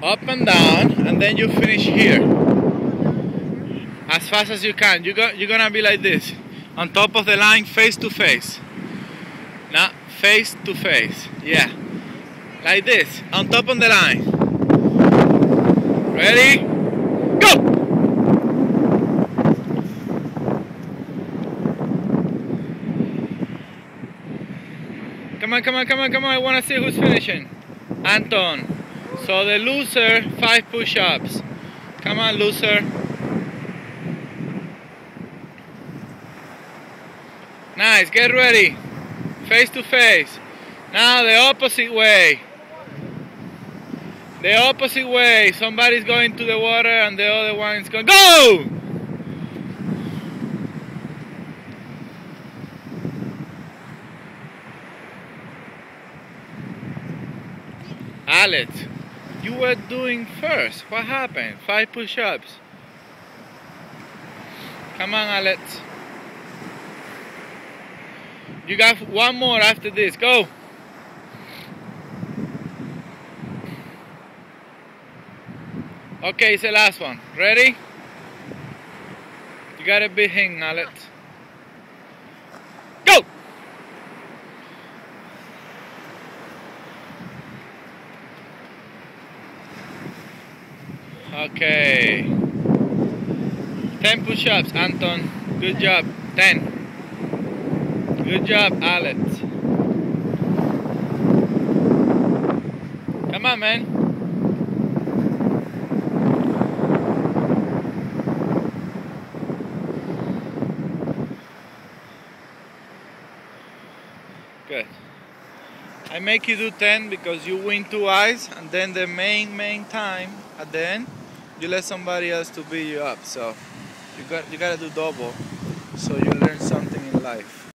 Up and down, and then you finish here. As fast as you can. You're gonna be like this. On top of the line, face to face. Now, face to face. Yeah. Like this. On top of the line. Ready? Go! Come on, come on, come on, come on. I want to see who's finishing. Anton. So the loser, 5 push-ups. Come on, loser. Nice, get ready. Face to face. Now the opposite way. The opposite way. Somebody's going to the water and the other one is going. Go! Alex, you were doing first. What happened? 5 push-ups. Come on, Alex. You got one more after this. Go. Okay, it's the last one. Ready? You gotta beat him, Alex. Go! Okay. 10 push-ups, Anton. Good job. 10. Good job, Alex. Come on, man. Good. I make you do 10 because you win 2 eyes, and then the main time at the end, you let somebody else to beat you up. So you gotta do double, so you learn something in life.